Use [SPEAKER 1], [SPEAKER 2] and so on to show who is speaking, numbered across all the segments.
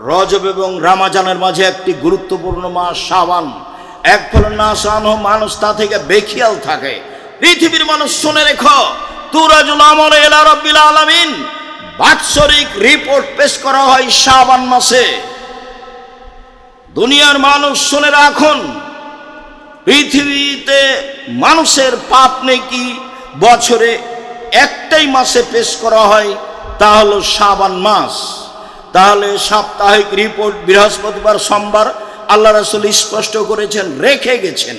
[SPEAKER 1] রজব এবং রমজানের মাঝে একটি গুরুত্বপূর্ণ মাস শাবান। এক ফলে মানুষ তা থেকে বেখিয়াল থাকে। পৃথিবীর মানুষ শুনে রেখো, তুরাজুল আমল ইলা রাব্বিল আলামিন, বাৎসরিক রিপোর্ট পেশ করা হয় শাবান মাসে। দুনিয়ার মানুষ শুনে রাখুন, পৃথিবীতে মানুষের পাপ নেকি বছরে একটাই মাসে পেশ করা হয়, তা হলো শাবান মাস। তাহলে সাপ্তাহিক রিপোর্ট বৃহস্পতিবার সোমবার আল্লাহ রাসূল স্পষ্ট করেছেন, রেখে গেছেন।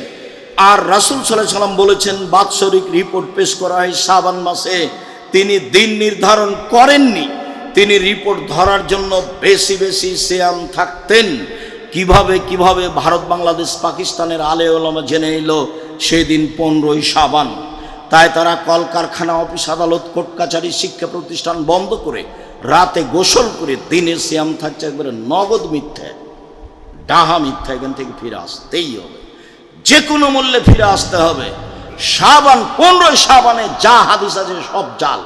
[SPEAKER 1] আর রাসূল সাল্লাল্লাহু আলাইহি ওয়াসাল্লাম বলেছেন বাৎসরিক রিপোর্ট পেশ করা হয় শাবান মাসে। তিনি দিন নির্ধারণ করেননি, তিনি রিপোর্ট ধরার জন্য বেশি বেশি সিয়াম থাকতেন। কিভাবে ভারত বাংলাদেশ পাকিস্তানের আলে ওলামা জেনে নিল সেদিন 15ই শাবান। তাই তারা কলকারখানা, অফিস আদালত, কোর্ট কাছারি, শিক্ষা প্রতিষ্ঠান বন্ধ করে রাতে গোসল করে দিনে সিয়াম থাকছে। একবারে নগদ মিথ্যা, ডাহা মিথ্যা। এখান থেকে ফিরে আসতেই হবে, যে কোনো মূল্যে ফিরে আসতে হবে। শাবান 15 শাবানে যা হাদিস আছে সব জাল।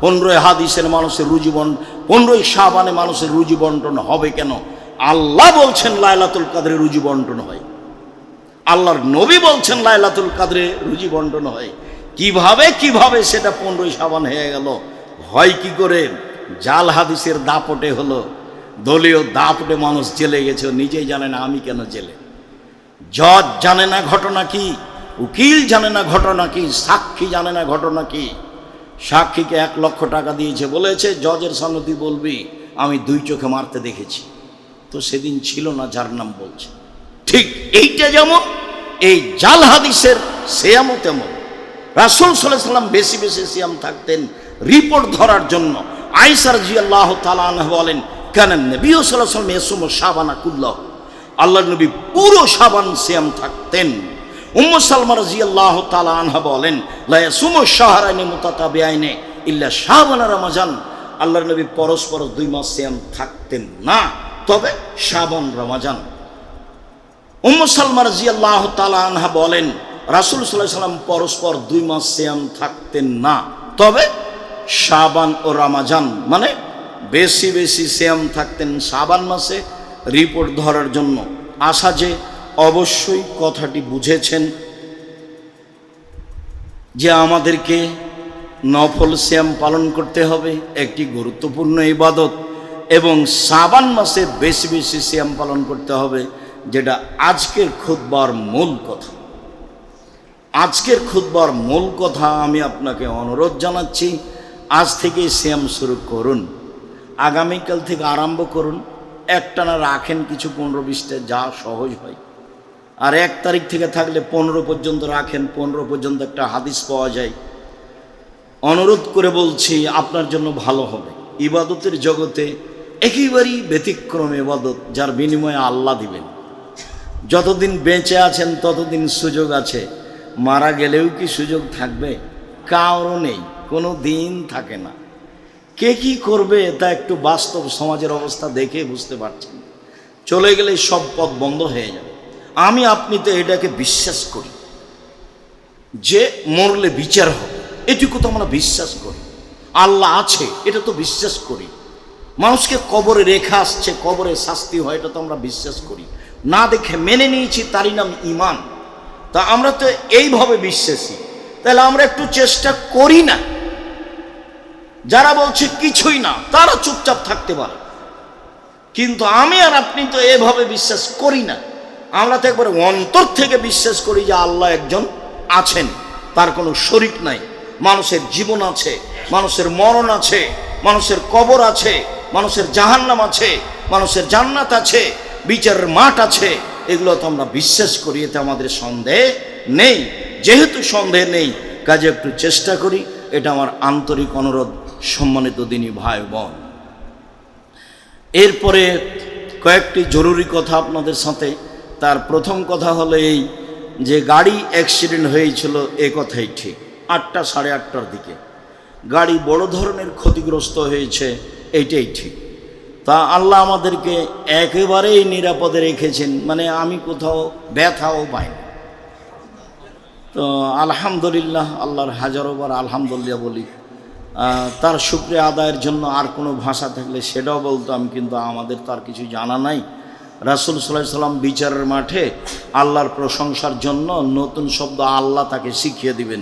[SPEAKER 1] 15 হাদিসের মানুষের রুজি বন্টন, 15 শাবানে মানুষের রুজি বন্টন হবে কেন? আল্লাহ বলছেন লাইলাতুল কদরে রুজি বন্টন হয়, আল্লাহর নবী বলছেন লাইলাতুল কদরে রুজি বন্টন হয়। কিভাবে সেটা 15 শাবান হয়ে গেল? হয় কি করে? জাল হাদিসের দাপটে হলো, দলীয় দাপটে মানুষ জেলে গেছে, নিজেই জানে না আমি কেন জেলে। জজ জানে না ঘটনা কি, উকিল জানে না ঘটনা কি, সাক্ষী জানে না ঘটনা কি। সাক্ষীকে 1 লক্ষ টাকা দিয়েছে, বলেছে জজের সামনে তুই বলবি আমি 2 চোখে মারতে দেখেছি। তো সেদিন ছিল না যার নাম বলছে। ঠিক এইটা যেমন এই জাল হাদিসের সিয়ামও তেমন। রাসূল সাল্লাল্লাহু আলাইহি ওয়াসাল্লাম বেশি বেশি সিয়াম থাকতেন রিপোর্ট ধরার জন্য। আয়েশা রাদিয়াল্লাহু তাআলা আনহা বলেন, কানা নবী সাল্লাল্লাহু আলাইহি ওয়াসাল্লাম ইয়াসুমু শাবানা কুল্লাহু, আল্লাহর নবী পুরো শাবান সিয়াম থাকতেন। উম্মু সালমা রাদিয়াল্লাহু তাআলা আনহা বলেন, লা ইয়াসুমু শাহরাইনি মুতাতাবিআইনি ইল্লা শাবান রমাজান, আল্লাহর নবী পরস্পর 2 মাস সিয়াম থাকতেন না, তবে শাবান রমাজান। উম্মু সালমা রাদিয়াল্লাহু তাআলা আনহা বলেন, রাসূল সাল্লাল্লাহু আলাইহি ওয়াসাল্লাম পরস্পর 2 মাস সিয়াম থাকতেন না, তবে শাবান ও রমাজান, মানে বেশি বেশি সিয়াম থাকতেন শাবান মাসে রিপোর্ট ধরার জন্য। আশা যে অবশ্যই কথাটি বুঝেছেন যে আমাদেরকে নফল সিয়াম পালন করতে হবে, একটি গুরুত্বপূর্ণ ইবাদত, এবং শাবান মাসে বেশি বেশি সিয়াম পালন করতে হবে, যেটা আজকের খুতবার মূল কথা। আজকের খুতবার মূল কথা আমি আপনাকে অনুরোধ জানাচ্ছি, আজ থেকে সিয়াম শুরু করুন, আগামীকাল থেকে আরম্ভ করুন। একটানা রাখেন কিছু 15-20টা, যা সহজ হয়। আর 1 তারিখ থেকে থাকলে 15 পর্যন্ত রাখেন, 15 পর্যন্ত একটা হাদিস পাওয়া যায়। অনুরোধ করে বলছি, আপনার জন্য ভালো হবে। ইবাদতের জগতে একেবারেই ব্যতিক্রম ইবাদত, যার বিনিময়ে আল্লাহ দিবেন। যতদিন বেঁচে আছেন ততদিন সুযোগ আছে, মারা গেলেও কি সুযোগ থাকবে? কারও নেই, কোনো দিন থাকে না। কে কি করবে তা একটু বাস্তব সমাজের অবস্থা দেখে বুঝতে পারছেন। চলে গেলে সব পথ বন্ধ হয়ে যাবে। আমি আপনি তো এটাকে বিশ্বাস করি যে মরলে বিচার হবে, এটুকু তো আমরা বিশ্বাস করি। আল্লাহ আছে এটা তো বিশ্বাস করি। মানুষকে কবরে রেখে আসছে, কবরে শাস্তি হয়, এটা তো আমরা বিশ্বাস করি। না দেখে মেনে নিয়েছি, তারই নাম ঈমান। তা আমরা তো এইভাবে বিশ্বাসী, তাহলে আমরা একটু চেষ্টা করি না? যারা বলছে কিছুই না তারা চুপচাপ থাকতে পারে, কিন্তু আমি আর আপনি তো এভাবে বিশ্বাস করি না। আমরা তো একবারে অন্তর থেকে বিশ্বাস করি যে আল্লাহ একজন আছেন, তার কোনো শরীক নাই। মানুষের জীবন আছে, মানুষের মরণ আছে, মানুষের কবর আছে, মানুষের জাহান্নাম আছে, মানুষের জান্নাত আছে, বিচারের মাঠ আছে। এগুলো তো আমরা বিশ্বাস করি, এতে আমাদের সন্দেহ নেই। যেহেতু সন্দেহ নেই, কাজে একটু চেষ্টা করি, এটা আমার আন্তরিক অনুরোধ। সম্মানিত দিনী ভাই বোন, এরপরে কয়েকটি জরুরি কথা আপনাদের সাথে। তার প্রথম কথা হলো এই যে গাড়ি অ্যাক্সিডেন্ট হয়েছিল, এ কথাই ঠিক। 8টা, 8:30টার দিকে গাড়ি বড় ধরনের ক্ষতিগ্রস্ত হয়েছে, এইটাই ঠিক। তা আল্লাহ আমাদেরকে একেবারেই নিরাপদে রেখেছেন, মানে আমি কোথাও ব্যথাও পাইনি। তো আলহামদুলিল্লাহ, আল্লাহর হাজারোবার আলহামদুলিল্লাহ বলি। তার শুকরিয়া আদায়ের জন্য আর কোনো ভাষা থাকলে সেটাও বলতাম, কিন্তু আমাদের তো আর কিছু জানা নাই। রাসূল সাল্লাল্লাহু আলাইহি সাল্লাম বিচারের মাঠে আল্লাহর প্রশংসার জন্য নতুন শব্দ আল্লাহ তাকে শিখিয়ে দিবেন,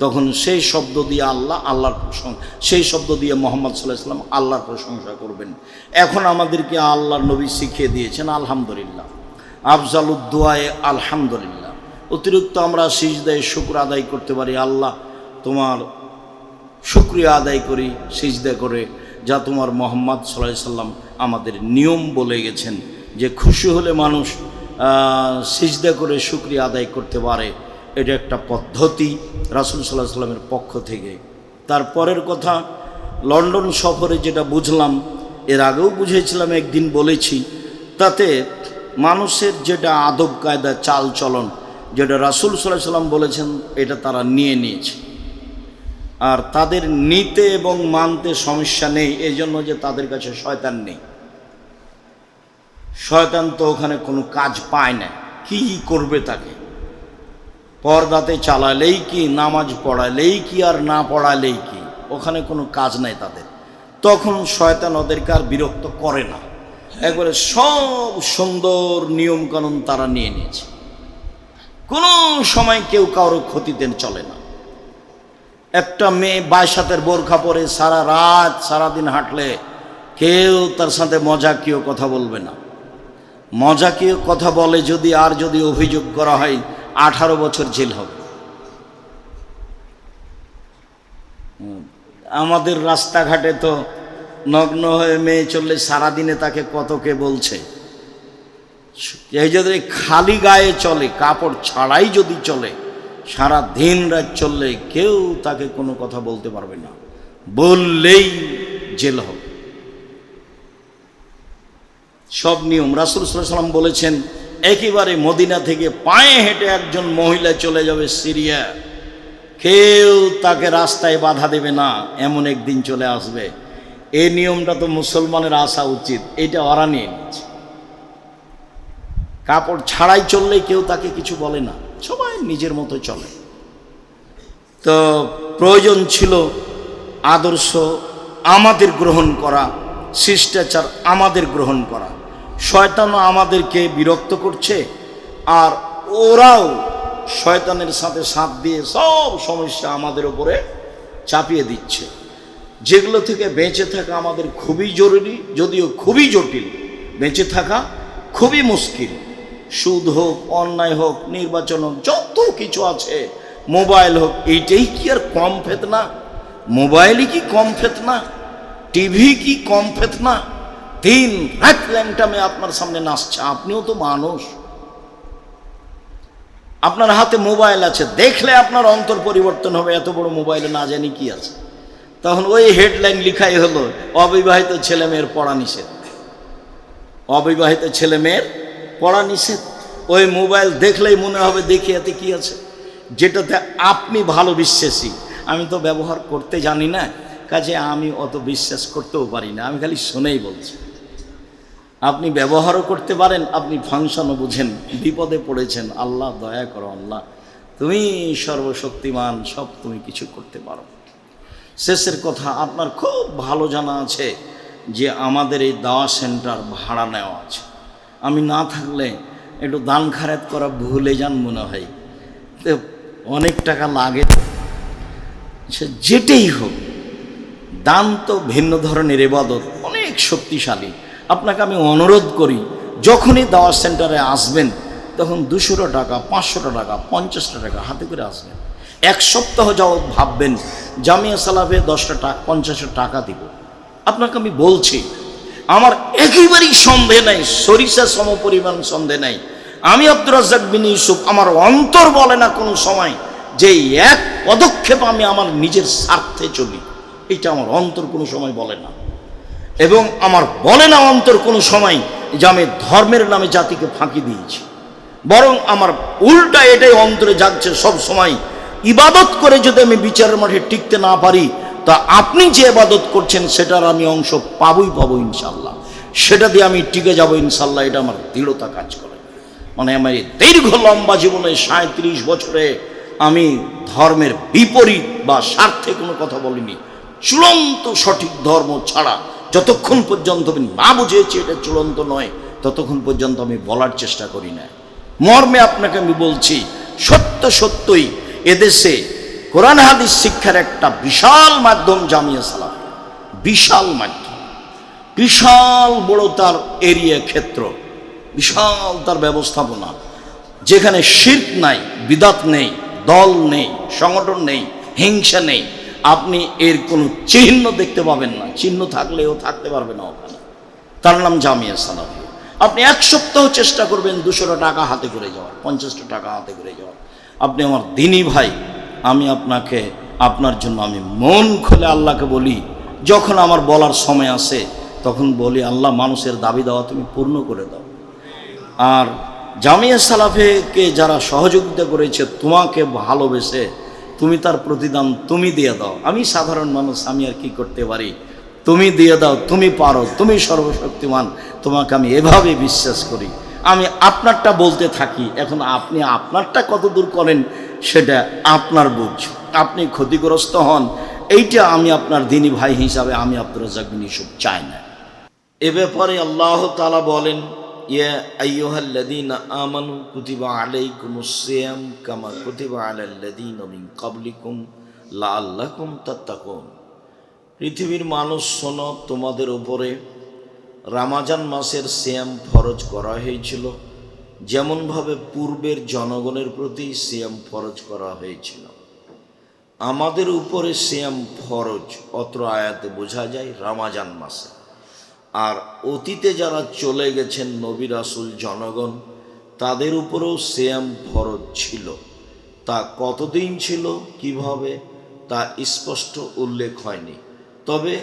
[SPEAKER 1] তখন সেই শব্দ দিয়ে আল্লাহর প্রশংসা, সেই শব্দ দিয়ে মুহাম্মদ সাল্লাল্লাহু আলাইহি সাল্লাম আল্লাহর প্রশংসা করবেন। এখন আমাদেরকে আল্লাহর নবী শিখিয়ে দিয়েছেন আলহামদুলিল্লাহ, আফজালুদ দুআয়ে আলহামদুলিল্লাহ। অতিরিক্ত আমরা সিজদায় শুকর আদায় করতে পারি, আল্লাহ তোমার শুকরিয়া আদায় করি সিজদা করে, যা তোমার মুহাম্মদ সাল্লাল্লাহু আলাইহি সাল্লাম আমাদের নিয়ম বলে গেছেন যে খুশি হলে মানুষ সিজদা করে শুকরিয়া আদায় করতে পারে। এটা একটা পদ্ধতি রাসূল সাল্লাল্লাহু আলাইহি সাল্লামের পক্ষ থেকে। তারপরের কথা, লন্ডন সফরে যেটা বুঝলাম, এর আগেও বুঝেছিলাম, একদিন বলেছি, তাতে মানুষের যেটা আদব কায়দা চাল চলন, যেটা রাসূল সাল্লাল্লাহু আলাইহি সাল্লাম বলেছেন, এটা তারা নিয়েছে। আর তাদের নিতে এবং মানতে সমস্যা নেই, এই জন্য যে তাদের কাছে শয়তান নেই। শয়তান তো ওখানে কোনো কাজ পায় না, কি করবে তাকে? পর্দাতে চালালেই কি, নামাজ পড়ালেই কি, আর না পড়ালেই কি, ওখানে কোনো কাজ নাই তাদের। তখন শয়তান ওদেরকে আর বিরক্ত করে না, একবারে সব সুন্দর নিয়মকানুন তারা নিয়েছে। কোনো সময় কেউ কারো ক্ষতিতে চলে না। একটা মেয়ে 22 হাতের বোরখা পরে সারা রাত সারাদিন হাঁটলে কেউ তার সাথে মজাকীয় কথা বলবে না। মজাকীয় কথা বলে যদি, আর যদি অভিযোগ করা হয় 18 বছর জেল হবে। আমাদের রাস্তাঘাটে তো নগ্ন হয়ে মেয়ে চললে সারাদিনে তাকে কত কে বলছে। এই যদি খালি গায়ে চলে, কাপড় ছাড়াই যদি চলে, সারা দিন রাত চললে কেউ তাকে কোনো কথা বলতে পারবে না, বললেই জেল হবে। সব নিয়ম রাসূল সাল্লাল্লাহু আলাইহি সাল্লাম বলেছেন, একেবারে মদিনা থেকে পায়ে হেঁটে একজন মহিলা চলে যাবে সিরিয়া, কেউ তাকে রাস্তায় বাধা দেবে না, এমন একদিন চলে আসবে। এই নিয়মটা তো মুসলমানের আসা উচিত, এটা ওরা নিয়ে নিচ্ছে। কাপড় ছাড়াই চললেই কেউ তাকে কিছু বলে না, সবাই নিজের মতো চলে। তো প্রয়োজন ছিল আদর্শ আমাদের গ্রহণ করা, শিষ্টাচার আমাদের গ্রহণ করা। শয়তানও আমাদেরকে বিরক্ত করছে, আর ওরাও শয়তানের সাথে সাথ দিয়ে সব সমস্যা আমাদের উপরে চাপিয়ে দিচ্ছে, যেগুলো থেকে বেঁচে থাকা আমাদের খুবই জরুরি, যদিও খুবই জটিল। বেঁচে থাকা খুবই মুশকিল। সুদ হোক, অন্যায় হোক, নির্বাচন হোক, যত কিছু আছে, মোবাইল হোক, এইটাই কি আর কম ফেতনা? মোবাইলই কি কম ফেতনা? টিভি কি কম ফেতনা? দিন রাত ল্যাংটামে আপনার সামনে নাচছে, আপনিও তো মানুষ। আপনার হাতে মোবাইল আছে, দেখলে আপনার অন্তর পরিবর্তন হবে, এত বড় মোবাইলে না জানি কি আছে। তখন ওই হেডলাইন লিখাই হলো, অবিবাহিত ছেলে মেয়ের পড়া নিষেধ, অবিবাহিত ছেলে মেয়ের পড়া নিষেধ। ওই মোবাইল দেখলেই মনে হবে দেখি এতে কি আছে, যেটাতে আপনি ভালো বিশ্বাসী। আমি তো ব্যবহার করতে জানি না, কাজে আমি অত বিশ্বাস করতেও পারি না, আমি খালি শুনেই বলছি। আপনি ব্যবহারও করতে পারেন, আপনি ফাংশনও বুঝেন, বিপদে পড়েছেন, আল্লাহ দয়া করো, আল্লাহ তুমি সর্বশক্তিমান, সব তুমি কিছু করতে পারো। শেষের কথা, আপনার খুব ভালো জানা আছে যে আমাদের এই দাওয়া সেন্টার ভাড়া নেওয়া আছে। আমি না থাকলে একটু দান খারাত করা ভুলে যান মনে হয়, অনেক টাকা লাগে। সে যেটাই হোক, দান তো ভিন্ন ধরনের ইবাদত, অনেক শক্তিশালী। আপনাকে আমি অনুরোধ করি, যখনই দাওয়া সেন্টারে আসবেন তখন 200 টাকা, 500 টাকা, 50 টাকা হাতে করে আসবেন। 1 সপ্তাহ যাওয়ার ভাববেন জামিয়া সালাফে 10টা টাকা, 50 টাকা দিব। আপনাকে আমি বলছি, আমার একেবারেই সন্দেহ নাই, সরিষা সম পরিমাণ সন্দেহ নাই। আমি আব্দুর রাজ্জাক বিন ইউসুফ, আমার অন্তর বলে না কোনো সময় যে এক পদক্ষেপ আমি আমার নিজের স্বার্থে চলি, এটা আমার অন্তর কোনো সময় বলে না। এবং আমার বলে না অন্তর কোনো সময় যে আমি ধর্মের নামে জাতিকে ফাঁকি দিয়েছি, বরং আমার উল্টা এটাই অন্তরে যাচ্ছে সব সময়, ইবাদত করে যদি আমি বিচারের মাঠে টিকতে না পারি, তা আপনি যে ইবাদত করছেন সেটার আমি অংশ পাবো ইনশাল্লাহ, সেটা দিয়ে আমি টিকে যাব ইনশাল্লাহ। এটা আমার দৃঢ়তা কাজ করে। মানে আমার এই দীর্ঘ লম্বা জীবনে 37 বছরে আমি ধর্মের বিপরীত বা স্বার্থে কোনো কথা বলিনি, চূড়ান্ত সঠিক ধর্ম ছাড়া যতক্ষণ পর্যন্ত আমি না বুঝেছি এটা চূড়ান্ত নয়, ততক্ষণ পর্যন্ত আমি বলার চেষ্টা করি না। মর্মে আপনাকে আমি বলছি, সত্যই এদেশে কোরআন হাদিস শিক্ষার একটা বিশাল মাধ্যম জামিয়া সালাফিয়া, বিশাল মাধ্যম, বিশাল বড় তার এরিয়া ক্ষেত্র, বিশাল তার ব্যবস্থাপনা, যেখানে শিরক নাই, বিদাত নেই, দল নেই, সংগঠন নেই, হিংসা নেই। আপনি এর কোনো চিহ্ন দেখতে পাবেন না, চিহ্ন থাকলেও থাকতে পারবে না ওখানে। তার নাম জামিয়া সালাফিয়া। আপনি এক সপ্তাহ চেষ্টা করবেন 200 টাকা হাতে করে যাওয়ার, 50 টাকা হাতে করে যাওয়ার। আপনি আমার দিনী ভাই, আমি আপনাকে, আপনার জন্য আমি মন খুলে আল্লাহকে বলি, যখন আমার বলার সময় আসে তখন বলি, আল্লাহ মানুষের দাবি দেওয়া তুমি পূর্ণ করে দাও। আর জামিয়া সালাফিয়াকে যারা সহযোগিতা করেছে তোমাকে ভালোবেসে, তুমি তার প্রতিদান তুমি দিয়ে দাও। আমি সাধারণ মানুষ, আমি আর কি করতে পারি? তুমি দিয়ে দাও, তুমি পারো, তুমি সর্বশক্তিমান, তোমাকে আমি এভাবে বিশ্বাস করি। আমি আপনারটা বলতে থাকি, এখন আপনি আপনারটা কত দূর করেন সেটা আপনার বুঝ, আপনি ক্ষতিগ্রস্ত হন, এইটা আমি আপনার দিনী ভাই হিসাবে আমি আব্দুর রাজ্জাক বিন ইউসুফ চাই না। এ ব্যাপারে আল্লাহ তাআলা বলেন, ইয়া আইয়ুহাল্লাযীনা আমানু কুতিবা আলাইকুমুস সিয়াম কামা কুতিবা আলাল্লাযীনা মিন ক্বাবলিকুম লাআল্লাকুম তাত্তাকুন। পৃথিবীর মানুষ শোনো, তোমাদের উপরে রমজান মাসের সিয়াম ফরজ করা হয়েছিল, যেমনভাবে পূর্বের জনগণের প্রতি সিয়াম ফরজ করা হয়েছিল। আমাদের উপরে সিয়াম ফরজ অত্র আয়াতে বোঝা যায় রমজান মাসে। আর অতীতে যারা চলে গেছেন নবী রাসূল জনগণ, তাদের উপরেও সিয়াম ফরজ ছিল। তা কতদিন ছিল, কিভাবে, তা স্পষ্ট উল্লেখ হয়নি, তবে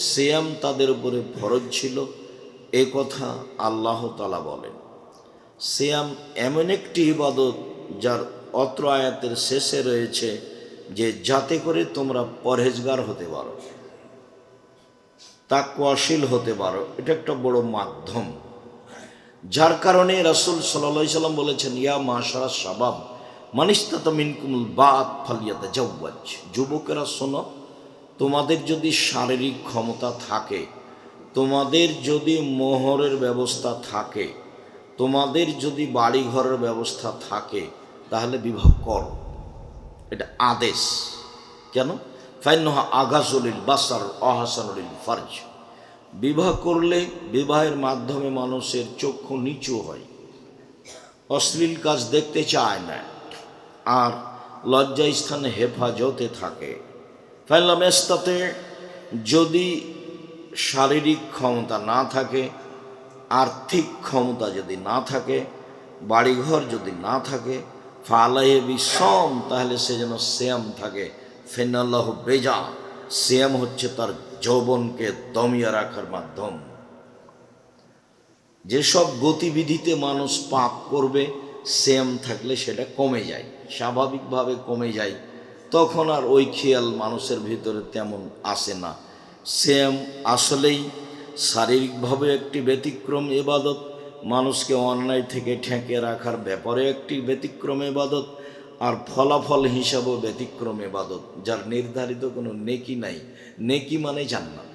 [SPEAKER 1] সিয়াম তাদের উপরে ফরজ ছিল, এ কথা আল্লাহ তাআলা বলেন। সিয়াম এমন একটি ইবাদত যার অত্র আয়াতের শেষে রয়েছে যে যাতে করে তোমরা পরহেজগার হতে পারো, তাকওয়াশীল হতে পারো। এটা একটা বড় মাধ্যম, যার কারণে রাসূল সাল্লাল্লাহু আলাইহি সাল্লাম বলেছেন, ইয়া মাশারাস শাবাব মান ইসতাতা মিনকুমুল বাত ফালিয়াতাজাওয়াজ। যুবকেরা শোনো, তোমাদের যদি শারীরিক ক্ষমতা থাকে, তোমাদের যদি মোহরের ব্যবস্থা থাকে, তোমাদের যদি বাড়িঘরের ব্যবস্থা থাকে, তাহলে বিবাহ করো। এটা আদেশ। কেন? ফাইন্নাহা আগাজুলিল বাসার আহসানুলিল ফারজ। বিবাহ করলে বিবাহের মাধ্যমে মানুষের চক্ষু নিচু হয়, অশ্লীল কাজ দেখতে চায় না, আর লজ্জা স্থানে হেফাজতে থাকে। ফাইনলাম ইসতাতে, যদি শারীরিক ক্ষমতা না থাকে, আর্থিক ক্ষমতা যদি না থাকে, বাড়িঘর যদি না থাকে, ফালাইহি বিসম, তাহলে সে যেন সিয়াম থাকে। ফিনাল্লাহু বেজা, সিয়াম হচ্ছে তার যৌবনকে দমিয়ে রাখার মাধ্যম। যেসব গতিবিধিতে মানুষ পাপ করবে, সিয়াম থাকলে সেটা কমে যায়, স্বাভাবিকভাবে কমে যায়, তখন আর ওই খেয়াল মানুষের ভিতরে তেমন আসে না। সিয়াম আসলেই শারীরিকভাবে একটি ব্যতিক্রম ইবাদত, মানুষকে অন্যায় থেকে ঠেকে রাখার ব্যাপারে একটি ব্যতিক্রম ইবাদত, আর ফলাফল হিসাবেও ব্যতিক্রম ইবাদত, যার নির্ধারিত কোনো নেকি নাই। নেকি মানে জান্নাত।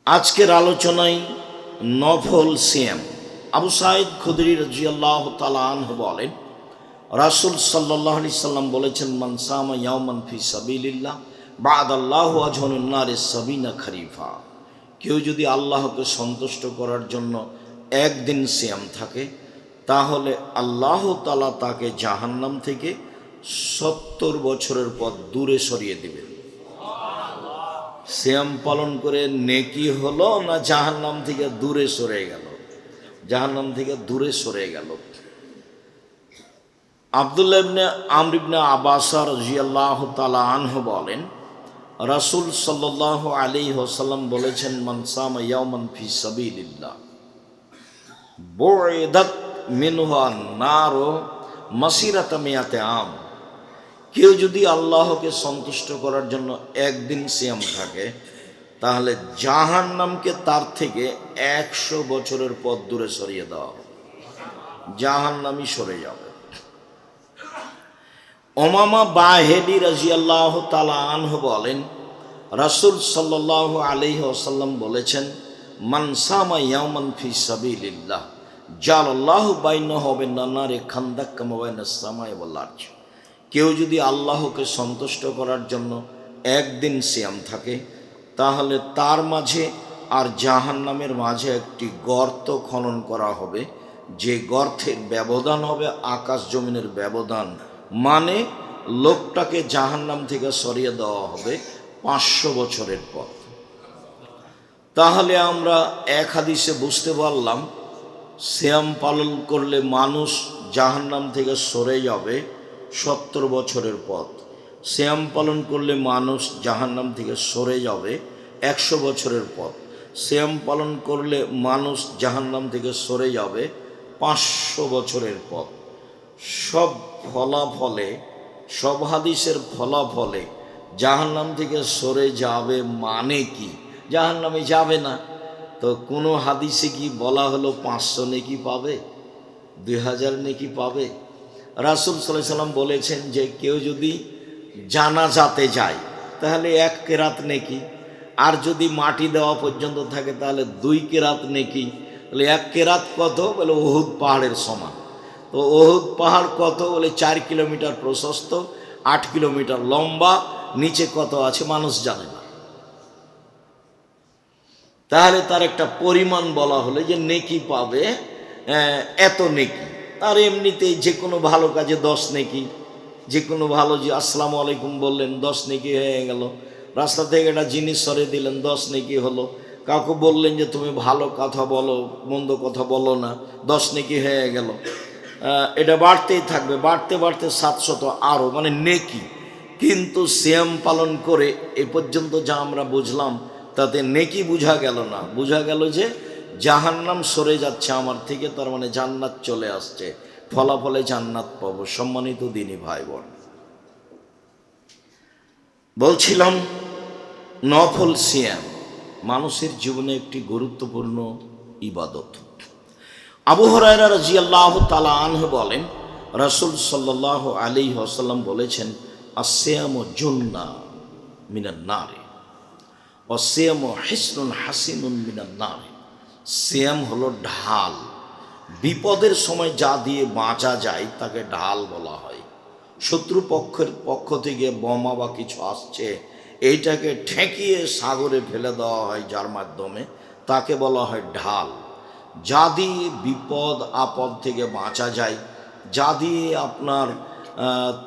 [SPEAKER 1] আজকের আলোচনায় নফল সিয়াম। আবু সাঈদ খুদরি রাদিয়াল্লাহু তাআলা আনহু বলেন, রাসূল সাল্লাল্লাহু আলাইহি সাল্লাম বলেছেন, মান সামা ইয়াওমান ফি সাবিলিল্লাহ বা'দাল্লাহু আজহানুন নারি সাবিনা খরিফা। কেউ যদি আল্লাহকে সন্তুষ্ট করার জন্য একদিন সিয়াম থাকে, তাহলে আল্লাহ তাআলা তাকে জাহান্নাম থেকে 70 বছরের পথ দূরে সরিয়ে দিবেন। সিয়াম পালন করে নেকি হলো না জাহান্নাম থেকে দূরে সরে গেল? জাহান্নাম থেকে দূরে সরে গেল। আব্দুল্লাহ ইবনে আমর ইবনে আব্বাস রাদিয়াল্লাহু তাআলা আনহু বলেন, রাসূল সাল্লাল্লাহু আলাইহি ওয়াসাল্লাম বলেছেন, মান সামা ইয়াওমান ফি সাবিলিল্লাহ বুইদাত মিনহা নারু মাসিরাতা মিয়াতে আম। কেউ যদি আল্লাহকে সন্তুষ্ট করার জন্য একদিন সিয়াম থাকে, তাহলে জাহান্নামকে তার থেকে 100 বছরের পথ দূরে সরিয়ে দেওয়া হবে, জাহান্নামই সরে যাবে। উমামা বাহিলি রাদিয়াল্লাহু তাআলা আনহু বলেন, রাসূল সাল্লাল্লাহু আলাইহি ওয়াসাল্লাম বলেছেন, মান সামা ইয়াওমান ফি সাবিলিল্লাহ জালাল্লাহু বাইনাহু ওয়া বাইনান নারি খান্দাক কামা বাইনাস সামাই ওয়াল আরজ। কেউ যদি আল্লাহকে সন্তুষ্ট করার জন্য একদিন সিয়াম থাকে, তাহলে তার মাঝে আর জাহান্নামের মাঝে একটি গর্ত খনন করা হবে, যে গর্তের ব্যবধান হবে আকাশ জমিনের ব্যবধান, মানে লোকটাকে জাহান্নাম থেকে সরিয়ে দেওয়া হবে 500 বছরের পথ। তাহলে আমরা এক হাদিসে বুঝতে পারলাম, সিয়াম পালন করলে মানুষ জাহান্নাম থেকে সরে যাবে 70 বছরের পথ। সিয়াম পালন করলে মানুষ জাহান্নাম থেকে সরে যাবে 100 বছরের পথ। সিয়াম পালন করলে মানুষ জাহান্নাম থেকে সরে যাবে 500 বছরের পথ। সব ফলাফলে, সব হাদিসের ফলাফলে জাহান্নাম থেকে সরে যাবে মানে কি? জাহান্নামে যাবে না। তো কোনো হাদিসে কি বলা হলো 500 নেকি পাবে, 2000 নেকি পাবে? রাসূল সাল্লাল্লাহু আলাইহি সাল্লাম বলেছেন যে কেউ যদি জানাজাতে যায় তাহলে 1 কেরাত নেকি, আর যদি মাটি দেওয়া পর্যন্ত থাকে তাহলে 2 কেরাত নেকি। তাহলে 1 কেরাত কত? বলে উহুদ পাহাড়ের সমান। তো উহুদ পাহাড় কত? বলে 4 কিলোমিটার প্রশস্ত, 8 কিলোমিটার লম্বা, নিচে কত আছে মানুষ জানে না। তাহলে তার একটা পরিমাণ বলা হলে যে নেকি পাবে এত নেকি। তার এমনিতেই যে কোনো ভালো কাজে 10 নেকি, যে কোনো ভালো, যে আসসালামু আলাইকুম বললেন 10 নেকি হয়ে গেল। রাস্তা থেকে একটা জিনিস সরিয়ে দিলেন 10 নেকি হলো। কাউকে বললেন যে তুমি ভালো কথা বলো, মন্দ কথা বলো না, 10 নেকি হয়ে গেল। এটা বাড়তেই থাকবে, বাড়তে বাড়তে 700 আরও, মানে নেকি। কিন্তু সিয়াম পালন করে এ পর্যন্ত যা আমরা বুঝলাম তাতে নেকি বোঝা গেল না, বোঝা গেল যে জাহান্নাম সরে যাচ্ছে আমার থেকে, তার মানে জান্নাত চলে আসছে, ফলাফলে জান্নাত পাবো। সম্মানিত দিনী ভাই বোন, বলছিলাম নফল সিয়াম মানুষের জীবনে একটি গুরুত্বপূর্ণ ইবাদত। আবু হুরায়রা রাদিয়াল্লাহু তাআলা আনহু বলেন, রাসূল সাল্লাল্লাহু আলাইহি ওয়াসাল্লাম বলেছেন, আসসিয়ামু জুন্নাহ মিনান নার ওয়া সিয়ামু হিসনুন হাসিনুন মিনান নার। সিয়াম হলো ঢাল, বিপদের সময় যা দিয়ে বাঁচা যায় তাকে ঢাল বলা হয়। শত্রু পক্ষ থেকে বোমা বা কিছু আসছে, এইটাকে ঠেকিয়ে সাগরে ফেলে দেওয়া হয় যার মাধ্যমে, তাকে বলা হয় ঢাল। যা দিয়ে বিপদ আপদ থেকে বাঁচা যায়, যা দিয়ে আপনার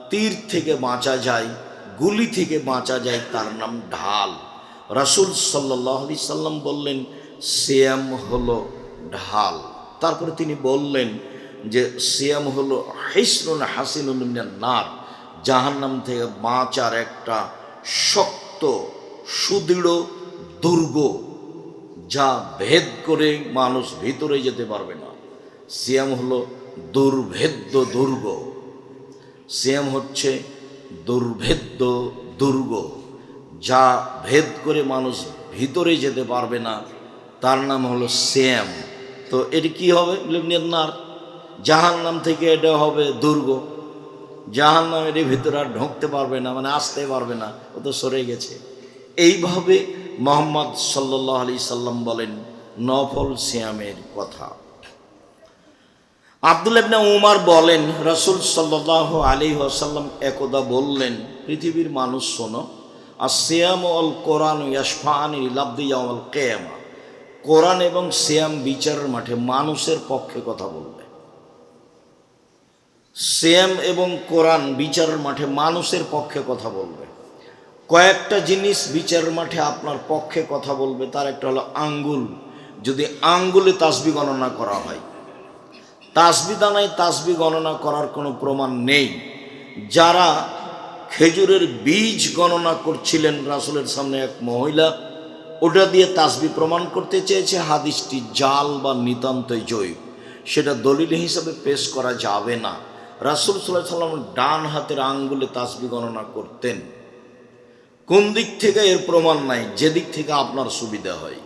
[SPEAKER 1] তীর থেকে বাঁচা যায়, গুলি থেকে বাঁচা যায়, তার নাম ঢাল। রাসূল সাল্লাল্লাহু আলাইহি সাল্লাম বললেন সিয়াম হলো ঢাল। তারপরে তিনি বললেন যে সিয়াম হলো হিসনুন হাসিনুন মিনান নার, জাহান্নাম থেকে বাঁচার একটা শক্ত সুদৃঢ় দুর্গ, যা ভেদ করে মানুষ ভিতরে যেতে পারবে না। সিয়াম হলো দুর্ভেদ্য দুর্গ, সিয়াম হচ্ছে দুর্ভেদ্য দুর্গ, যা ভেদ করে মানুষ ভিতরে যেতে পারবে না, তার নাম হলো সিয়াম। তো এটি কি হবে? নার, জাহান্নাম থেকে এটা হবে দুর্গ, জাহান্নামের ভিতরে আর ঢুকতে পারবে না, মানে আসতে পারবে না, ও তো সরে গেছে। এইভাবে মুহাম্মদ সাল্লাল্লাহু আলাইহি সাল্লাম বলেন নফল সিয়ামের কথা। আব্দুল্লাহ ইবনে উমর বলেন, রাসূল সাল্লাল্লাহু আলাইহি ওয়াসাল্লাম একদা বললেন, পৃথিবীর মানুষ শোনো, আসসিয়ামু ওয়াল কোরআন ইয়াশফাআনি লিল আবদি ইয়াওমাল কিয়ামা। কোরআন এবং সিয়াম বিচারের মাঠে মানুষের পক্ষে কথা বলবে। সিয়াম এবং কোরআন বিচারের মাঠে মানুষের পক্ষে কথা বলবে। কয়েকটা জিনিস বিচারের মাঠে আপনার পক্ষে কথা বলবে, তার একটা হলো আঙ্গুল। যদি আঙ্গুলে তাসবিহ গণনা করা হয়, তাসবিহ দানায় তাসবিহ গণনা করার কোনো প্রমাণ নেই। যারা খেজুরের বীজ গণনা করছিলেন রাসূলের সামনে এক মহিলা, ওটা দিয়ে তাসবিহ প্রমাণ করতে চেয়েছে, হাদিসটি জাল বা নিতান্তই জৈব, সেটা দলিল হিসাবে পেশ করা যাবে না। রাসূল সাল্লাল্লাহু আলাইহি ওয়াসাল্লাম ডান হাতের আঙ্গুলে তাসবিহ গণনা করতেন। কোন দিক থেকে এর প্রমাণ নাই, যেদিক থেকে আপনার সুবিধা হয়।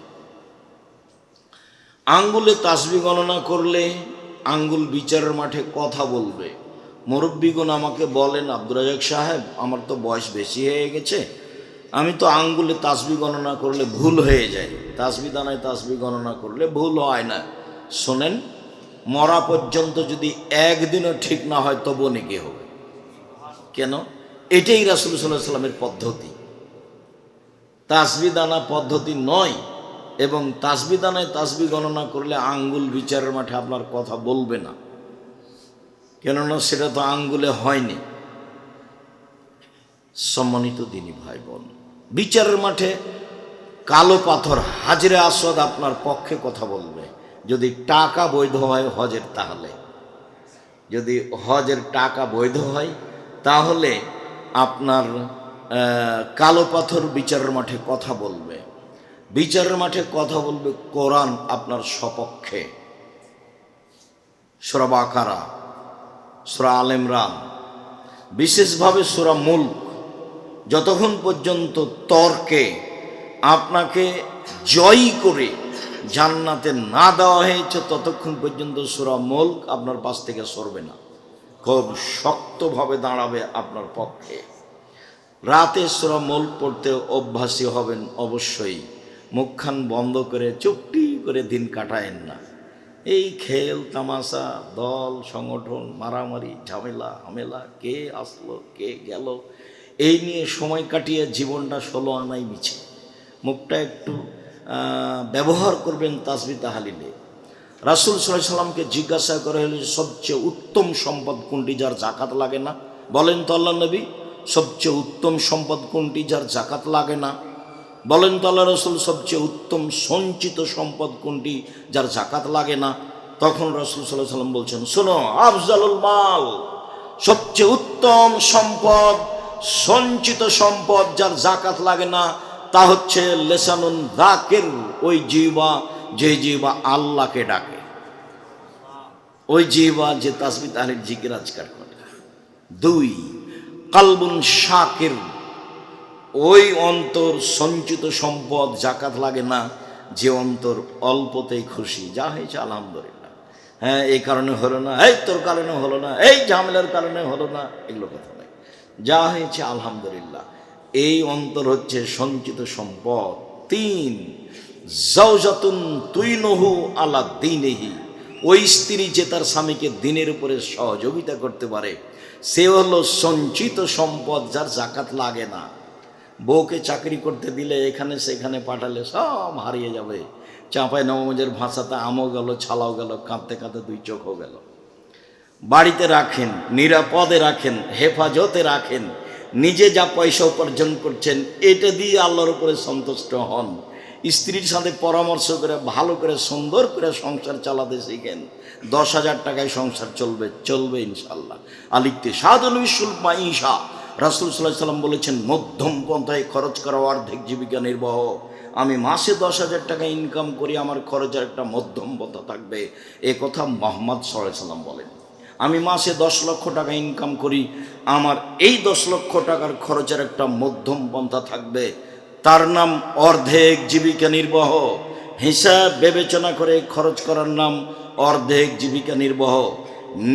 [SPEAKER 1] আঙ্গুলে তাসবিহ গণনা করলে আঙ্গুল বিচারের মাঠে কথা বলবে, মুরব্বীগণ আমাকে বলেন, আব্দুর রাজাক সাহেব, আমার তো বয়স বেশি হয়ে গেছে, আমি তো আঙ্গুলে তাসবি গণনা করলে ভুল হয়ে যায়, তাসবি দানায় তাসবি গণনা করলে ভুল হয় না। শোনেন, মরা পর্যন্ত যদি একদিনও ঠিক না হয় তবুও নেকি হবে। কেন? এটাই রাসূল সাল্লাল্লাহু আলাইহি সাল্লামের পদ্ধতি, তাসবি দানা পদ্ধতি নয়। এবং তাসবি দানায় তাসবি গণনা করলে আঙ্গুল বিচারের মাঠে আপনার কথা বলবে না, কেননা সেটা তো আঙ্গুলে হয়নি। সম্মানিত দিনী ভাই বোন, বিচারের মাঠে কালো পাথর হাজরে আসওয়াদ আপনার পক্ষে কথা বলবে, যদি টাকা বৈধ হয় হজের। তাহলে যদি হজের টাকা বৈধ হয় তাহলে আপনার কালো পাথর বিচারের মাঠে কথা বলবে। বিচারের মাঠে কথা বলবে কোরআন আপনার সপক্ষে। সূরা বাকারা, সূরা আল ইমরান, বিশেষভাবে সূরা মুলক, যতক্ষণ পর্যন্ত তর্কে আপনাকে জয়ী করে জান্নাতে না দেওয়া হয়েছে ততক্ষণ পর্যন্ত সূরা মুলক আপনার পাশ থেকে সরবে না, খুব শক্তভাবে দাঁড়াবে আপনার পক্ষে। রাতে সূরা মুলক পড়তে অভ্যাসী হবেন অবশ্যই। মুখখান বন্ধ করে চুপটি করে দিন কাটায়েন না। এই খেল তামাশা, দল সংগঠন, মারামারি, ঝামেলা হামেলা, কে আসলো কে গেল, এই নিয়ে সময় কাটিয়ে জীবনটা 16 আনাই মিছে। মুখটা একটু ব্যবহার করবেন তাসবিহ তাহলিলে। রাসূল সাল্লাল্লাহু আলাইহি সাল্লামকে জিজ্ঞাসা করা হলো, সবচেয়ে উত্তম সম্পদ কোনটি যার জাকাত লাগে না? বলেন তো আল্লাহ নবী, সবচেয়ে উত্তম সম্পদ কোনটি যার জাকাত লাগে না? বলেন তো আল্লাহ রাসূল, সবচেয়ে উত্তম সঞ্চিত সম্পদ কোনটি যার জাকাত লাগে না? তখন রাসূল সাল্লাল্লাহু আলাইহি সাল্লাম বলছেন, শোনো, আফজালুল মাল, সবচেয়ে উত্তম সম্পদ, সঞ্চিত সম্পদ যার জাকাত লাগে না তা হচ্ছে লিসানুন যাকির, ওই জিহ্বা, যে জিহ্বা আল্লাহকে ডাকে, ওই জিহ্বা যে তাসবিহ তাহলিল জিকির আজকার করে। 2, কালবুন শাকির, ওই অন্তর সঞ্চিত সম্পদ জাকাত লাগে না যে অন্তর অল্পতেই খুশি, যা হয়েছে আলহামদুলিল্লাহ, হ্যাঁ এই কারণে হলো না, এই তোর কারণে হলো না, এই ঝামেলার কারণে হলো না, এগুলো কথা নয়, যা হয়েছে আলহামদুলিল্লাহ। এই অন্তর হচ্ছে সঞ্চিত সম্পদ। 3, জাওজাতুন তুইনহু আলা দীনিহি, ওই স্ত্রী যে তার স্বামীকে দিনের উপরে সহযোগিতা করতে পারে, সে হলো সঞ্চিত সম্পদ যার জাকাত লাগে না। বউকে চাকরি করতে দিলে এখানে সেখানে পাঠালে সব হারিয়ে যাবে। চাঁপাই নবাবগঞ্জের ভাষাতে আমও গেল, ছালাও গেল, কাঁদতে কাঁদতে 2 চোখও গেল। বাড়িতে রাখেন, নিরাপদে রাখেন, হেফাজতে রাখেন, নিজে যা পয়সা উপার্জন করছেন এটা দিয়ে আল্লাহর উপরে সন্তুষ্ট হন। স্ত্রীর সাথে পরামর্শ করে ভালো করে সুন্দর করে সংসার চালাতে শিখেন। 10,000 টাকায় সংসার চলবে ইনশাল্লাহ। আলিকতে সাদুল বিশুল মাইশা, রাসূল সাল্লাল্লাহু আলাইহি সাল্লাম বলেছেন, মধ্যম পন্থায় খরচ করা অর্ধেক জীবিকা নির্বাহ। আমি মাসে 10,000 টাকা ইনকাম করি, আমার খরচের একটা মধ্যম পন্থা থাকবে, এ কথা মুহাম্মদ সাল্লাল্লাহু আলাইহি সাল্লাম বলেন। আমি মাসে 10 লক্ষ টাকা ইনকাম করি, আমার এই 10 লক্ষ টাকার খরচের একটা মধ্যম পন্থা থাকবে, তার নাম অর্ধেক জীবিকা নির্বাহ। হিসাব বিবেচনা করে খরচ করার নাম অর্ধেক জীবিকা নির্বাহ।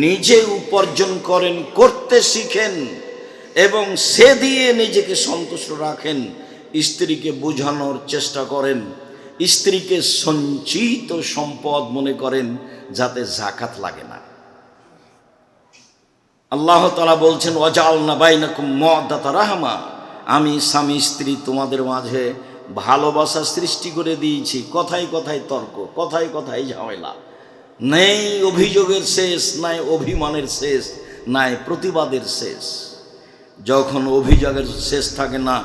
[SPEAKER 1] নিজে উপার্জন করেন, করতে শিখেন এবং সে দিয়ে নিজেকে সন্তুষ্ট রাখেন। স্ত্রীকে বোঝানোর চেষ্টা করেন, স্ত্রীকে সঞ্চিত সম্পদ মনে করেন যাতে জাকাত লাগে না। আল্লাহ তাআলা বলছেন, ওয়াজআলনা বাইনাকুম মাওয়াদ্দাতা রাহমা, আমি স্বামী স্ত্রী তোমাদের মাঝে ভালোবাসা সৃষ্টি করে দিয়েছি। কথায় কথায় তর্ক, কথায় কথায় ঝামেলা, নেই অভিযোগের শেষ, নাই অভিমানের শেষ, নাই প্রতিবাদের শেষ। যখন অভিযোগের শেষ থাকে না,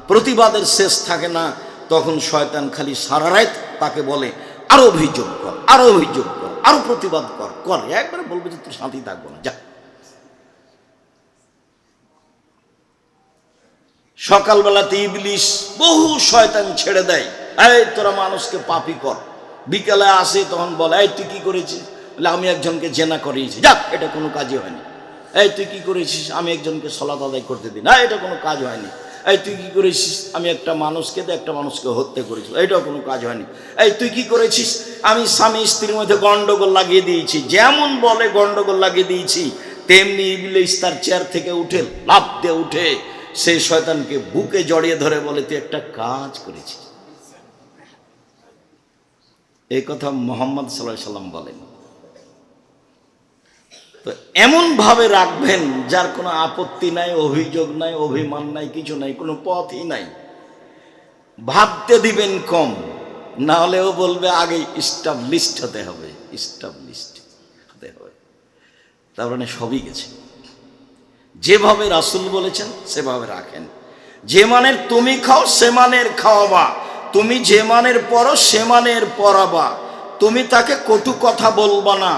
[SPEAKER 1] প্রতিবাদের শেষ থাকে না, তখন শয়তান খালি সারা রাত তাকে বলে, আরো অভিযোগ কর, আরো অভিযোগ কর, আরো প্রতিবাদ কর, একবারে বলবে যে তোর শান্তি থাকবো না, যা। সকালবেলাতে ইবলিশ বহু শয়তান ছেড়ে দেয়, এই তোরা মানুষকে পাপী কর। বিকালে আসে, তখন বলে, এই তুই কি করেছিস? বলে, আমি একজনকে জেনা করিয়েছি, যাক এটা কোনো কাজই হয়নি। এই তুই কি করেছিস? আমি একজনকে সালাত আদায় করতে দিই, না এটা কোনো কাজ হয়নি। এই তুই কি করেছিস? আমি একটা মানুষকে হত্যা করেছি, এটাও কোনো কাজ হয়নি। এই তুই কি করেছিস? আমি স্বামী স্ত্রীর মধ্যে গন্ডগোল লাগিয়ে দিয়েছি। যেমন বলে গন্ডগোল লাগিয়ে দিয়েছি, তেমনি ইবলিস তার চেয়ার থেকে উঠে লাফ দিয়ে উঠে সেই শয়তানকে বুকে জড়িয়ে ধরে বলে, তুই একটা কাজ করেছিস। এই কথা মুহাম্মদ সাল্লাল্লাহু আলাইহি সাল্লাম বলেন। তো এমন ভাবে রাখবেন যার কোনো আপত্তি নাই, অভিযোগ নাই, অভিমান নাই, কিছু নাই, কোনো পথই নাই। ভাবতে দিবেন কম, না হলেও বলবে আগে ইস্টাবলিশড হতে হবে, ইস্টাবলিশড হতে হবে। তার মানে সবই গেছে। যেভাবে রাসূল বলেছেন সেভাবে রাখেন। যে মানের তুমি খাও সে মানের খাওয়াবা, তুমি যে মানের পড়ো সে মানের পড়াবা, তুমি তাকে কটু কথা বলবা না,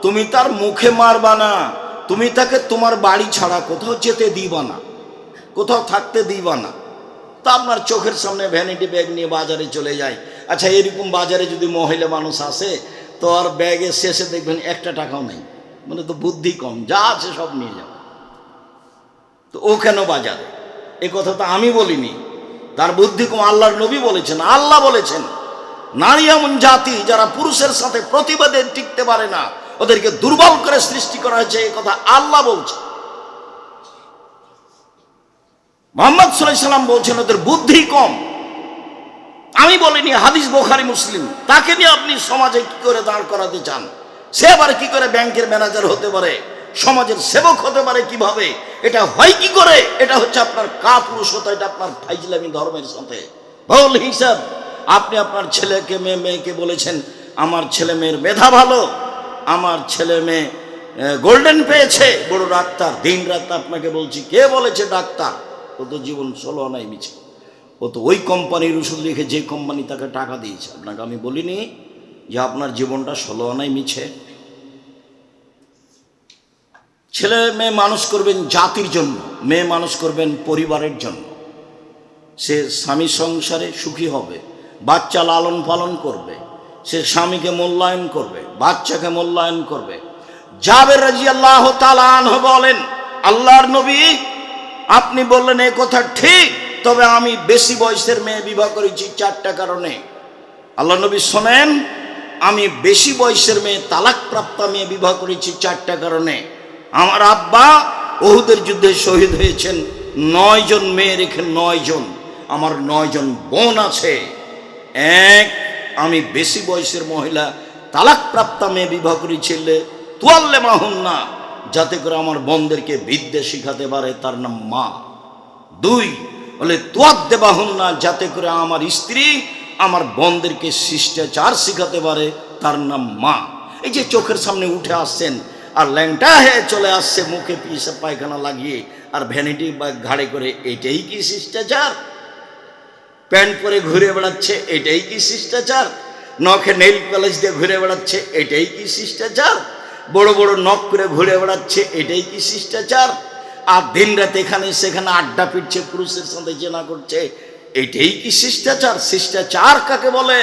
[SPEAKER 1] তুমি তার মুখে মারবা না, তুমি তাকে তোমার বাড়ি ছাড়া কোথাও যেতে দিবা না, কোথাও থাকতে দিবা না। তা আপনার চোখের সামনে ভ্যানিটি ব্যাগ নিয়ে বাজারে চলে যায়। আচ্ছা, এরকম বাজারে যদি মহিলা মানুষ আসে তো আর ব্যাগের শেষে দেখবেন একটা টাকাও নেই, মানে তো বুদ্ধি কম, যা আছে সব নিয়ে যাবে। তো ও কেন বাজারে? এ কথা তো আমি বলিনি, তার বুদ্ধি কম। আল্লাহর নবী বলেছেন, আল্লাহ বলেছেন, নারী এমন জাতি যারা পুরুষের সাথে প্রতিবাদে টিকতে পারে না, ওদেরকে দুর্বল করে সৃষ্টি করা হয়েছে। এই কথা আল্লাহ বলছে। মুহাম্মদ সাল্লাল্লাহু আলাইহি সাল্লাম বলছেন ওদের বুদ্ধি কম। আমি বলিনি, হাদিস বুখারী মুসলিম। তাকে নিয়ে আপনি সমাজে কি করে দাঁড় করাতে চান? সে আবার কি করে ব্যাংকের ম্যানেজার হতে পারে, সমাজের সেবক হতে পারে কিভাবে? এটা হয় কি করে? এটা হচ্ছে আপনার কাপুরুষতা, এটা আপনার ফাইজলামি ধর্মের সাথে ভুল হিসাব। আপনি আপনার ছেলেকে মেয়েকে বলেছেন আমার ছেলে মেয়ের মেধা ভালো, আমার ছেলে মেয়ে গোল্ডেন পেয়েছে, বড় ডাক্তার। দিন রাত আপনাকে বলছি, কে বলেছে ডাক্তার? ও তো জীবন 16 আনাই মিছে। ও তো ওই কোম্পানির ওষুধ লিখে যে কোম্পানি তাকে টাকা দিয়েছে। আপনাকে আমি বলিনি যে আপনার জীবনটা 16 আনাই মিছে? ছেলে মেয়ে মানুষ করবেন জাতির জন্য, মেয়ে মানুষ করবেন পরিবারের জন্য। সে স্বামী সংসারে সুখী হবে, বাচ্চা লালন পালন করবে, সে স্বামীকে মূল্যায়ন করবে, বাচ্চাকে মূল্যায়ন করবে। জাবের রাদিয়াল্লাহু তাআলা আনহু বলেন, আল্লাহর নবী আপনি বললেন এই কথা ঠিক, তবে আমি বেশি বয়সের মেয়ে বিবাহ করেছি 4টা কারণে। আল্লাহ নবী শোনেন, আমি বেশি বয়সের মেয়ে তালাকপ্রাপ্ত মেয়ে বিবাহ করেছি 4টা কারণে। আমার আব্বা উহুদের যুদ্ধে শহীদ হয়েছেন, 9 জন মেয়ে রেখে 9 জন। আমার 9 জন বোন আছে। আমি বেশি বয়সের মহিলা তালাকপ্রাপ্ত মেয়ে বিবাহ করেছিলে তুয়াল্লে মাহুন্না, যাতে করে আমার বোনদেরকে বিদ্যা শিখাতে পারে, তার নাম মা। 2 বলে তুয়াদ্দে বাহুন্না, যাতে করে আমার স্ত্রী আমার বোনদেরকে শিষ্টাচার শিখাতে পারে, তার নাম মা। এই যে চোখের সামনে উঠে আসছেন আর ল্যাংটা হয়ে চলে আসছে মুখে পিসা পায়খানা লাগিয়ে আর ভ্যানিটি ব্যাগ ঘাড়ে করে, এটাই কি শিষ্টাচার? প্যান্ট পরে ঘুরে বেড়াচ্ছে, এটাই কি শিষ্টাচার? নখে নেইল পলিশ দিয়ে ঘুরে বেড়াচ্ছে, এটাই কি শিষ্টাচার? বড় বড় নখ করে ঘুরে বেড়াচ্ছে, এটাই কি শিষ্টাচার? আর দিন রাত এখানে সেখানে আড্ডা পিটছে, পুরুষের সাথে জেনা করছে, এটাই কি শিষ্টাচার? শিষ্টাচার কাকে বলে?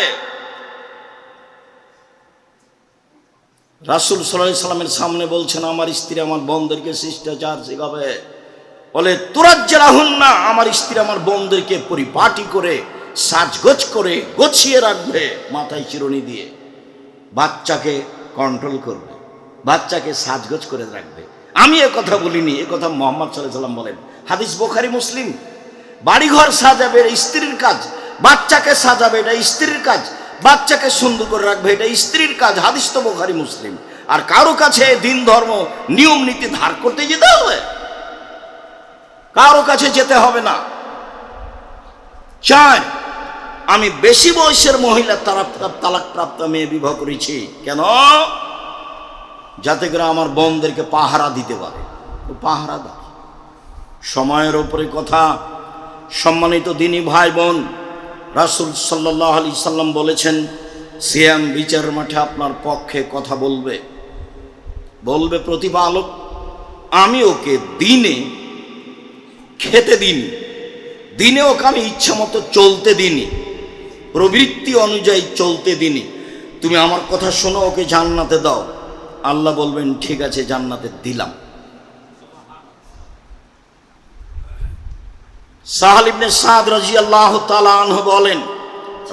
[SPEAKER 1] রাসূল সাল্লাল্লাহু আলাইহি সাল্লামের সামনে বলছেন আমার স্ত্রী আমার বোনদেরকে শিষ্টাচার শেখাবে। বলে তুরাজ্জালাহুন্না, আমার স্ত্রী আমার বোনদেরকে পরিপাটি করে সাজগোজ করে গোছিয়ে রাখবে, মাথায় চিরুনি দিয়ে বাচ্চাকে কন্ট্রোল করবে, বাচ্চাকে সাজগোজ করে রাখবে। আমি এ কথা বলিনি, এ কথা মুহাম্মদ সাল্লাল্লাহু আলাইহি সাল্লাম বলেন। হাদিস বুখারী মুসলিম। বাড়িঘর সাজাবে এটা স্ত্রীর কাজ, বাচ্চাকে সাজাবে এটা স্ত্রীর কাজ, বাচ্চাকে সুন্দর করে রাখবে এটা স্ত্রীর কাজ। হাদিস তো বুখারী মুসলিম। আর কারো কাছে দিন ধর্ম নিয়ম নীতি ধার করতে যেতে হবে? কারো কাছে যেতে হবে না। 4 আমি বেশি বয়সের মহিলা তালাকপ্রাপ্ত মেয়ে বিবাহ করেছি। কেন? যাতে করে আমার বোনদেরকে পাহারা দিতে পারে। পাহারা দাও, সময়ের উপরে কথা। সম্মানিত দিনী ভাই বোন, রাসূল সাল্লাল্লাহু আলাইহি সাল্লাম বলেছেন সিয়াম বিচার মাঠে আপনার পক্ষে কথা বলবে, বলবে প্রতিপালক আমি ওকে দিনে খেতে দিনি, দিনে ওকে আমি ইচ্ছা মতো চলতে দিনি, প্রবৃত্তি অনুযায়ী চলতে দিনি, তুমি আমার কথা শোনো, ওকে জান্নাতে দাও। আল্লাহ বলবেন ঠিক আছে, জান্নাতে দিলাম। সাহাল ইবনে সাদ রাদিয়াল্লাহু তাআলা আনহু বলেন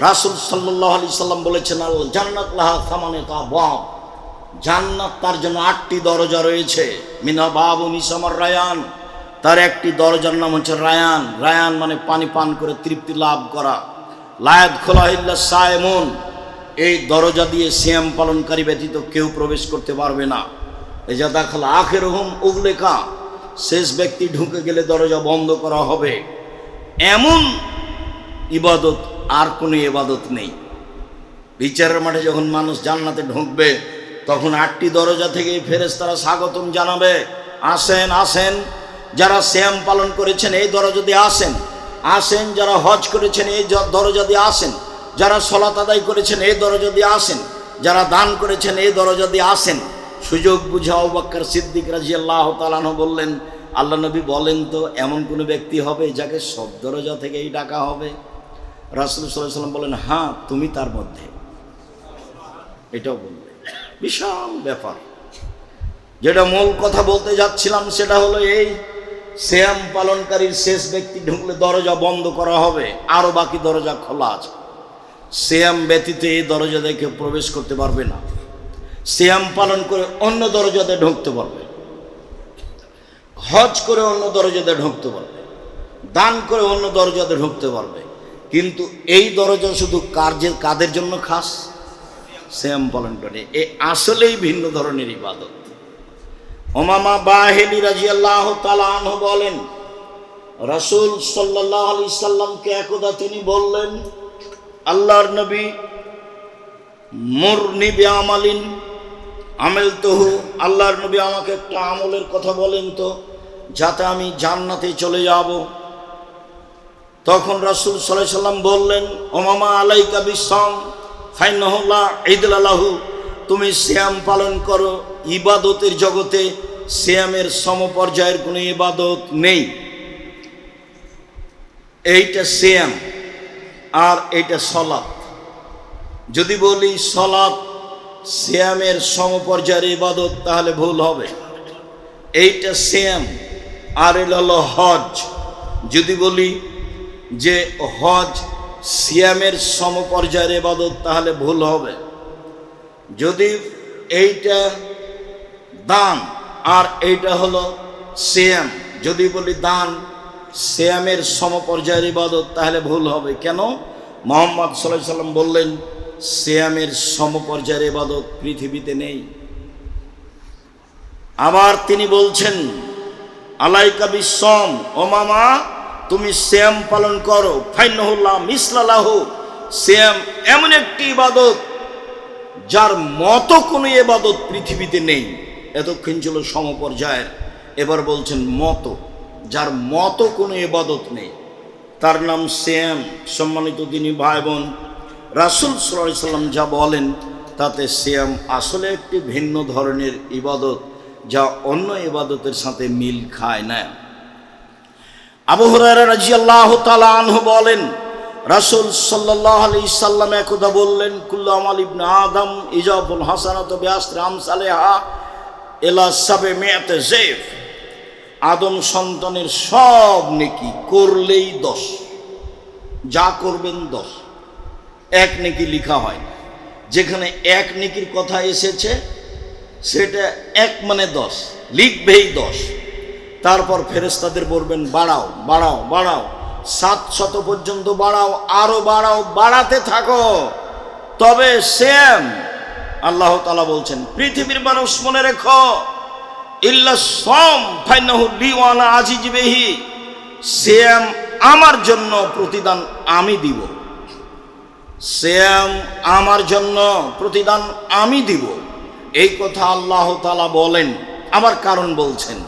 [SPEAKER 1] রাসূল সাল্লাল্লাহু আলাইহি সাল্লাম বলেছেন আল জান্নাত লাহা সামানিয়াত আবওয়াব, জান্নাত তার জন্য 8টি দরজা রয়েছে। মিনা বাবুন ইসামার রায়ান, তার একটি দরজার নাম হচ্ছে রায়ান। রায়ান মানে পানি পান করে তৃপ্তি লাভ করা। লায়াত খোলা ইল্লা সায়েমুন, এই দরজা দিয়ে সিয়াম পালনকারী ব্যতীত কেউ প্রবেশ করতে পারবে না। এই যা দাখাল আখিরুহুম উগলিকা, শেষ ব্যক্তি ঢুকে গেলে দরজা বন্ধ করা হবে। এমন ইবাদত আর কোনো ইবাদত নেই। বিচারের মাঠে যখন মানুষ জান্নাতে ঢুকবে তখন 8টি দরজা থেকে ফেরেশতারা স্বাগতম জানাবে, আসেন আসেন। যারা সিয়াম পালন করেছেন এই দরজা দিয়ে আসেন, আসেন। যারা হজ করেছেন এই দরজা দিয়ে আসেন, যারা সলাত আদায় করেছেন এই দরজা দিয়ে আসেন, যারা দান করেছেন এই দরজা দিয়ে আসেন। সুযোগ বুঝে আবু বকর সিদ্দিক রাদিয়াল্লাহু তাআলা আনহু বললেন, আল্লাহ নবী বলেন তো এমন কোনো ব্যক্তি হবে যাকে সব দরজা থেকেই ডাকা হবে? রাসূল সাল্লাল্লাহু আলাইহি ওয়াসাল্লাম বলেন, হ্যাঁ তুমি তার মধ্যে। এটাও বলবে, বিশাল ব্যাপার। যেটা মূল কথা বলতে যাচ্ছিলাম সেটা হলো এই, সিয়াম পালনকারীর শেষ ব্যক্তি ঢুকলে দরজা বন্ধ করা হবে, আরও বাকি দরজা খোলা আছে। সিয়াম ব্যতীত এই দরজা দিয়ে কেউ প্রবেশ করতে পারবে না। সিয়াম পালন করে অন্য দরজাতে ঢুকতে পারবে, হজ করে অন্য দরজাতে ঢুকতে পারবে, দান করে অন্য দরজাতে ঢুকতে পারবে। কিন্তু এই দরজা শুধু কাদের জন্য খাস? সিয়াম পালন করে। এ আসলেই ভিন্ন ধরনের ইবাদত। উমামা বাহিলি রাদিয়াল্লাহু তাআলা আনহু বলেন, রাসূল সাল্লাল্লাহু আলাইহি সাল্লামকে একদা তিনি বললেন, আল্লাহর নবী, মুরনি বিআমালিন আমিলতুহু, আল্লাহর নবী আমাকে একটা আমলের কথা বলেন তো যাতে আমি জান্নাতে চলে যাব। তখন রাসূল সাল্লাল্লাহু আলাইহি সাল্লাম বললেন, উমামা আলাইকা বিসসাম ফাইন্নাহু লা ঈদা লাহু, তুমি সিয়াম পালন করো। ইবাদতের জগতে সিয়ামের সমপর্যায়ের কোনো ইবাদত নেই। এইটা সিয়াম আর এইটা সলাত। যদি বলি সলাত সিয়ামের সমপর্যায়ের ইবাদত তাহলে ভুল হবে। এইটা সিয়াম আর এটা হলো হজ। যদি বলি যে হজ সিয়ামের সমপর্যায়ের ইবাদত তাহলে ভুল হবে। যদি এইটা দান আর এইটা হলো সিয়াম, যদি বলি দান সিয়ামের সমপর্যায়ের ইবাদত তাহলে ভুল হবে। কেন? মুহাম্মদ সাল্লাল্লাহু আলাইহি সাল্লাম বললেন সিয়ামের সমপর্যায়ের ইবাদত পৃথিবীতে নেই। আবার তিনি বলছেন, আলাইকা বিসসাম, ও মামা তুমি সিয়াম পালন করো। ফাইন্নাহু লা মিসলা লাহু, সিয়াম এমন একটি ইবাদত যার মতো কোনো ইবাদত পৃথিবীতে নেই। এতক্ষণ ছিল সমপর্যায়ের, এবার বলছেন মতো, যার মতো কোনো ইবাদত নেই, তার নাম সিয়াম। সম্মানিত দিনী ভাই বোন, রাসূল সাল্লাল্লাহু আলাইহি সাল্লাম যা বলেন তাতে সিয়াম আসলে একটি ভিন্ন ধরনের ইবাদত যা অন্য ইবাদতের সাথে মিল খায় না। আবু হুরায়রা রাদিয়াল্লাহু তাআলা আনহু বলেন, রাসূল সাল্লাল্লাহু আলাইহি সাল্লাম একদা বললেন, কুল্লু আমাল ইবনে আদম ইজাবুল হাসানাতু বিআশরি আমসালিহা ইলা 700 যায়ফ, আদম সন্তানের সব নেকি করলেই 10, যা করবেন 10, এক নেকি লিখা হয়। যেখানে এক নেকির কথা এসেছে সেটা এক মানে 10, লিখবেই 10। তারপর ফেরেশতাদের বলবেন বাড়াও বাড়াও বাড়াও, 700 পর্যন্ত বাড়াও, আরো বাড়াও, বাড়াতে থাকো। তবে সিয়াম, আল্লাহ তাআলা বলছেন পৃথিবীর মানুষ মনে রেখো, ইল্লা সাম ফাইনাহু লি ওয়া আনা আজিজ বিহি, সিয়াম আমার জন্য প্রতিদান আমি দিব। সিয়াম আমার জন্য প্রতিদান আমি দিব, এই কথা আল্লাহ তাআলা বলেন। আমার কারণ বলছেন,